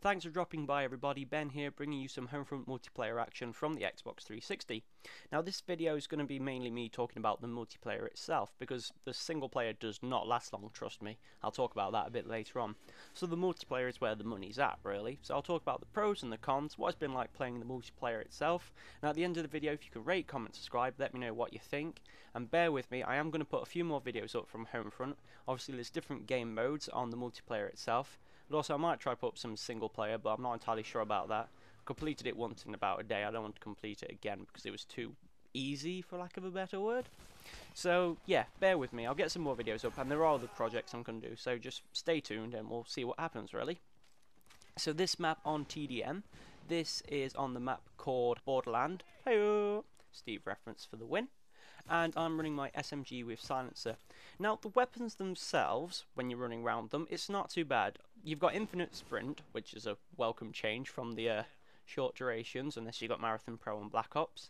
Thanks for dropping by everybody, Ben here bringing you some Homefront multiplayer action from the Xbox 360. Now this video is going to be mainly me talking about the multiplayer itself because the single player does not last long, trust me. I'll talk about that a bit later on. So the multiplayer is where the money's at really. So I'll talk about the pros and the cons, what it's been like playing the multiplayer itself. Now at the end of the video, if you could rate, comment, subscribe, let me know what you think. And bear with me, I am going to put a few more videos up from Homefront. Obviously there's different game modes on the multiplayer itself. But also I might try put up some single player, but I'm not entirely sure about that. I completed it once in about a day. I don't want to complete it again because it was too easy, for lack of a better word. So yeah, bear with me. I'll get some more videos up, and there are other projects I'm going to do, so just stay tuned and we'll see what happens really. So this map on TDM, this is on the map called Borderland. Hey-oh! Steve reference for the win. And I'm running my SMG with silencer. Now the weapons themselves, when you're running around them, it's not too bad. You've got infinite sprint, which is a welcome change from the short durations, unless you got Marathon Pro and Black Ops.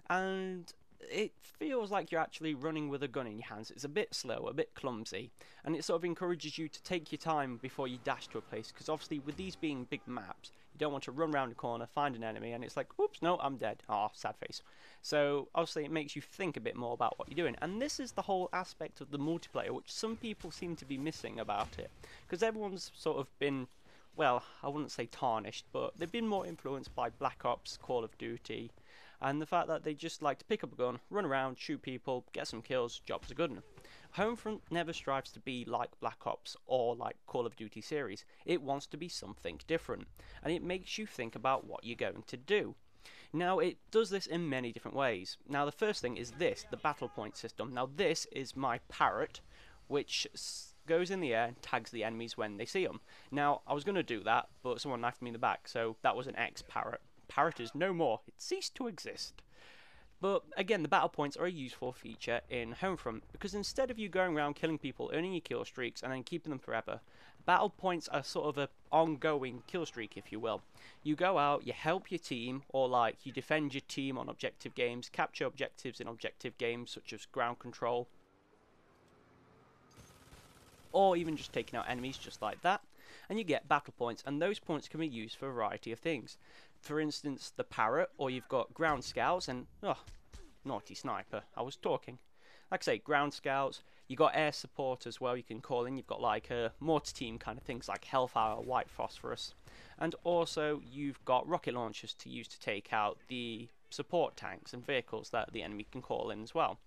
And it feels like you're actually running with a gun in your hands. It's a bit slow, a bit clumsy, and it sort of encourages you to take your time before you dash to a place, because obviously with these being big maps, you don't want to run around a corner, find an enemy, and it's like, oops, no, I'm dead. Ah, sad face. So obviously it makes you think a bit more about what you're doing, and this is the whole aspect of the multiplayer which some people seem to be missing about it, because everyone's sort of been, well, I wouldn't say tarnished, but they've been more influenced by Black Ops, Call of Duty, and the fact that they just like to pick up a gun, run around, shoot people, get some kills, jobs are good enough. Homefront never strives to be like Black Ops or like Call of Duty series. It wants to be something different, and it makes you think about what you're going to do. Now it does this in many different ways. Now the first thing is this, the battle point system. Now this is my parrot, which goes in the air and tags the enemies when they see them. Now I was going to do that, but someone knifed me in the back, so that was an ex-parrot. Parrot is no more, it ceased to exist. But again, the battle points are a useful feature in Homefront, because instead of you going around killing people, earning your kill streaks and then keeping them forever, battle points are sort of an ongoing kill streak, if you will. You go out, you help your team, or like you defend your team on objective games, capture objectives in objective games such as ground control, or even just taking out enemies just like that, and you get battle points, and those points can be used for a variety of things. For instance, the parrot, or you've got ground scouts, and oh, naughty sniper, I was talking. Like I say, ground scouts, you got air support as well you can call in, you've got like a mortar team kind of things like Hellfire, White Phosphorus, and also you've got rocket launchers to use to take out the support tanks and vehicles that the enemy can call in as well.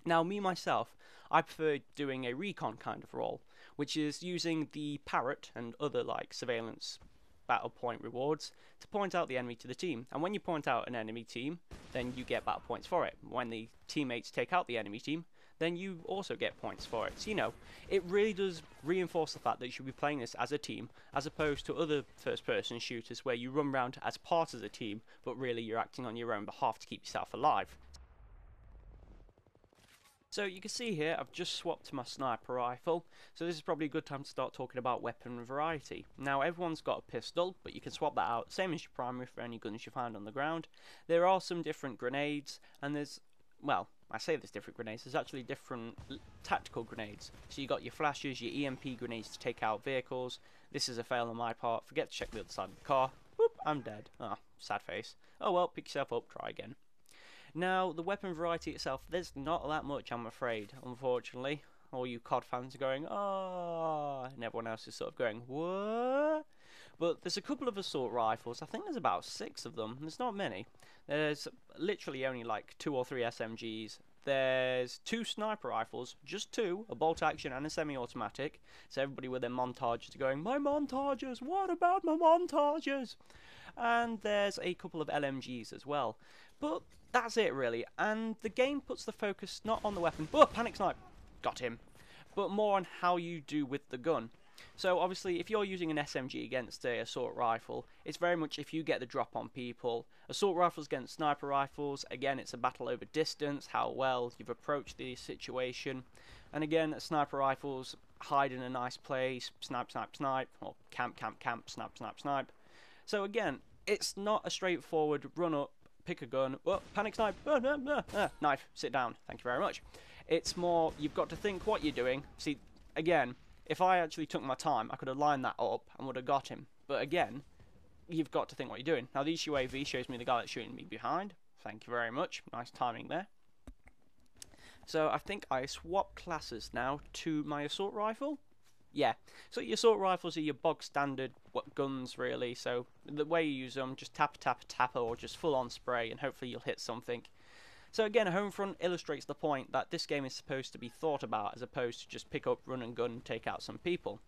Now, me myself, I prefer doing a recon kind of role, which is using the parrot and other like surveillance battle point rewards to point out the enemy to the team. And when you point out an enemy team, then you get battle points for it. When the teammates take out the enemy team, then you also get points for it. So, you know, it really does reinforce the fact that you should be playing this as a team, as opposed to other first-person shooters where you run around as part of the team, but really you're acting on your own behalf to keep yourself alive. So you can see here I've just swapped to my sniper rifle, so this is probably a good time to start talking about weapon variety. Now everyone's got a pistol, but you can swap that out, same as your primary for any guns you find on the ground. There are some different grenades, and there's, well, I say there's different grenades, there's actually different tactical grenades. So you got your flashes, your EMP grenades to take out vehicles. This is a fail on my part, forget to check the other side of the car. Whoop, I'm dead. Ah, sad face. Oh well, pick yourself up, try again. Now, the weapon variety itself, there's not that much, I'm afraid, unfortunately. All you COD fans are going, oh, and everyone else is sort of going, what? But there's a couple of assault rifles, I think there's about 6 of them, there's not many. There's literally only like 2 or 3 SMGs. There's 2 sniper rifles, just 2, a bolt action and a semi-automatic. So everybody with their montages are going, my montages, what about my montages? And there's a couple of LMGs as well. But that's it really, and the game puts the focus not on the weapon, oh, panic snipe, got him, but more on how you do with the gun. So obviously if you're using an SMG against a assault rifle, it's very much if you get the drop on people. Assault rifles against sniper rifles, again it's a battle over distance, how well you've approached the situation. And again, sniper rifles hide in a nice place, snipe, snipe, snipe, or camp, camp, camp, snipe, snipe, snipe. So again, it's not a straightforward run up, pick a gun, oh, panic snipe, knife, sit down, thank you very much. It's more, you've got to think what you're doing. See, again, If I actually took my time, I could have lined that up and would have got him. But again, you've got to think what you're doing. Now, these UAV shows me the guy that's shooting me behind. Thank you very much. Nice timing there. So I think I swap classes now to my assault rifle. Yeah, so your assault rifles are your bog standard guns, really. So the way you use them, just tap, tap, tap, or just full on spray, and hopefully you'll hit something. So again, Homefront illustrates the point that this game is supposed to be thought about, as opposed to just pick up, run and gun, and take out some people.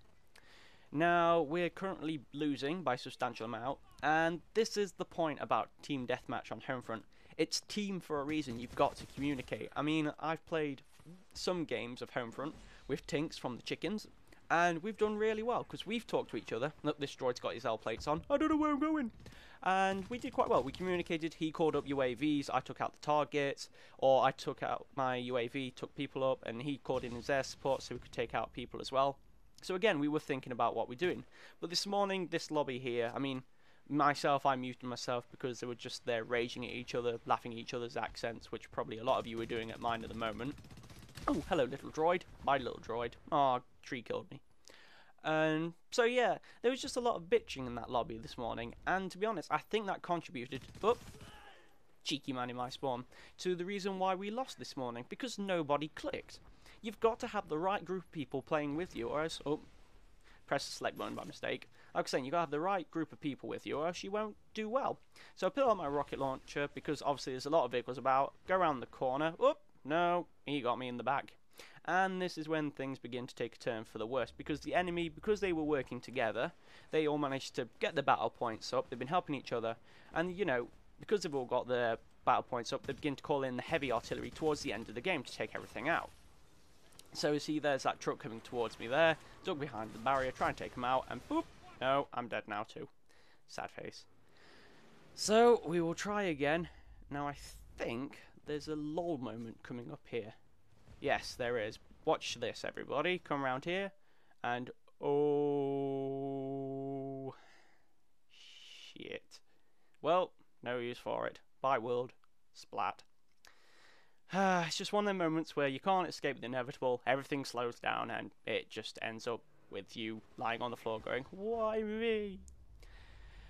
Now, we're currently losing by a substantial amount, and this is the point about Team Deathmatch on Homefront. It's team for a reason. You've got to communicate. I mean, I've played some games of Homefront with Tinks from the Chickens, and we've done really well, because we've talked to each other. Look, this droid's got his L plates on. I don't know where I'm going. And we did quite well. We communicated. He called up UAVs. I took out the targets. Or I took out my UAV, took people up, and he called in his air support so we could take out people as well. So again, we were thinking about what we're doing. But this morning, this lobby here, I mean, myself, I muted myself because they were just there raging at each other, laughing at each other's accents, which probably a lot of you are doing at mine at the moment. Oh, hello, little droid. Bye, little droid. Oh, tree killed me. And so yeah, there was just a lot of bitching in that lobby this morning, and to be honest, I think that contributed, cheeky man in my spawn, to the reason why we lost this morning, because nobody clicked. You've got to have the right group of people playing with you, or else, press the select button by mistake. Like I was saying, you've got to have the right group of people with you, or else you won't do well. So I put on my rocket launcher, because obviously there's a lot of vehicles about, go around the corner, no, he got me in the back. And this is when things begin to take a turn for the worse, because the enemy, because they were working together, they all managed to get the battle points up. They've been helping each other, and you know, because they've all got their battle points up, they begin to call in the heavy artillery towards the end of the game to take everything out. So you see, there's that truck coming towards me there, dug behind the barrier, try and take him out, and boop, no, I'm dead now too. Sad face. So we will try again. Now I think there's a lull moment coming up here. Yes, there is. Watch this, everybody. Come around here, and oh, shit. Well, no use for it. Bye, world. Splat. It's just one of them moments where you can't escape the inevitable. Everything slows down, and it just ends up with you lying on the floor going, why me?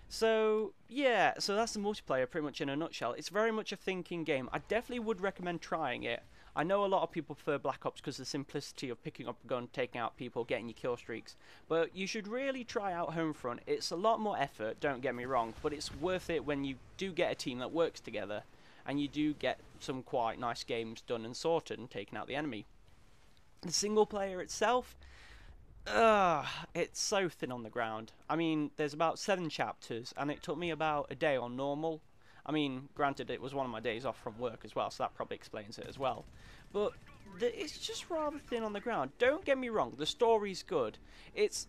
So, yeah, so that's the multiplayer pretty much in a nutshell. It's very much a thinking game. I definitely would recommend trying it. I know a lot of people prefer Black Ops because of the simplicity of picking up a gun, taking out people, getting your kill streaks. But you should really try out Homefront. It's a lot more effort, don't get me wrong, but it's worth it when you do get a team that works together and you do get some quite nice games done and sorted and taking out the enemy. The single player itself, it's so thin on the ground. I mean, there's about 7 chapters and it took me about a day on normal. I mean, granted, it was one of my days off from work as well, so that probably explains it as well. But it's just rather thin on the ground. Don't get me wrong, the story's good. It's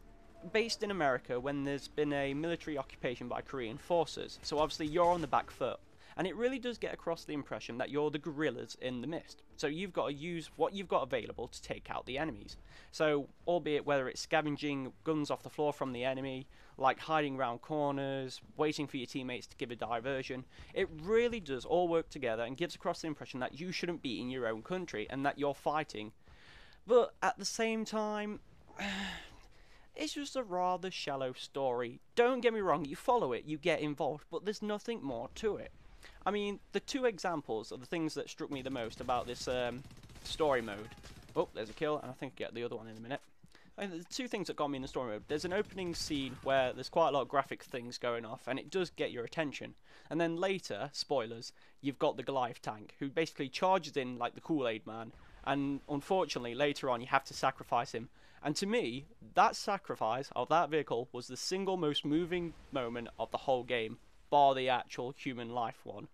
based in America when there's been a military occupation by Korean forces, so obviously you're on the back foot. And it really does get across the impression that you're the guerrillas in the mist. So you've got to use what you've got available to take out the enemies. So, albeit whether it's scavenging guns off the floor from the enemy, like hiding around corners, waiting for your teammates to give a diversion, it really does all work together and gives across the impression that you shouldn't be in your own country and that you're fighting. But at the same time, it's just a rather shallow story. Don't get me wrong, you follow it, you get involved, but there's nothing more to it. I mean, the 2 examples are the things that struck me the most about this story mode. Oh, there's a kill, and I think I'll get the other one in a minute. And the 2 things that got me in the story mode. There's an opening scene where there's quite a lot of graphic things going off, and it does get your attention. And then later, spoilers, you've got the Goliath tank, who basically charges in like the Kool-Aid man, and unfortunately, later on, you have to sacrifice him. And to me, that sacrifice of that vehicle was the single most moving moment of the whole game, bar the actual human life one.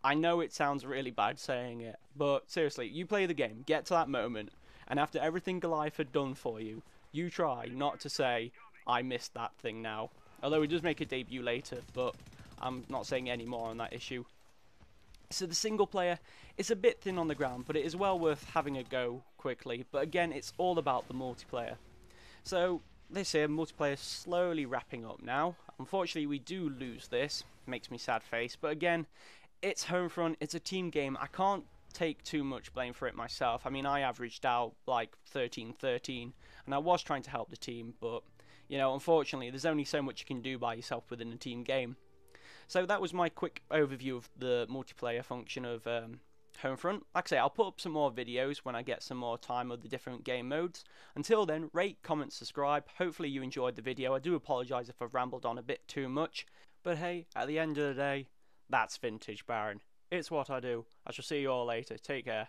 I know it sounds really bad saying it, but seriously, you play the game, get to that moment, and after everything Goliath had done for you, you try not to say, I missed that thing now. Although it does make a debut later, but I'm not saying any more on that issue. So the single player is a bit thin on the ground, but it is well worth having a go quickly. But again, it's all about the multiplayer. So this here, multiplayer slowly wrapping up now. Unfortunately, we do lose this. Makes me sad face. But again, it's Homefront. It's a team game. I can't take too much blame for it myself. I mean, I averaged out like 13-13, and I was trying to help the team, but, you know, unfortunately, there's only so much you can do by yourself within a team game. So that was my quick overview of the multiplayer function of Homefront. Like I say, I'll put up some more videos when I get some more time of the different game modes. Until then, rate, comment, subscribe. Hopefully you enjoyed the video. I do apologise if I've rambled on a bit too much. But hey, at the end of the day, that's vintage BAARON. It's what I do. I shall see you all later. Take care.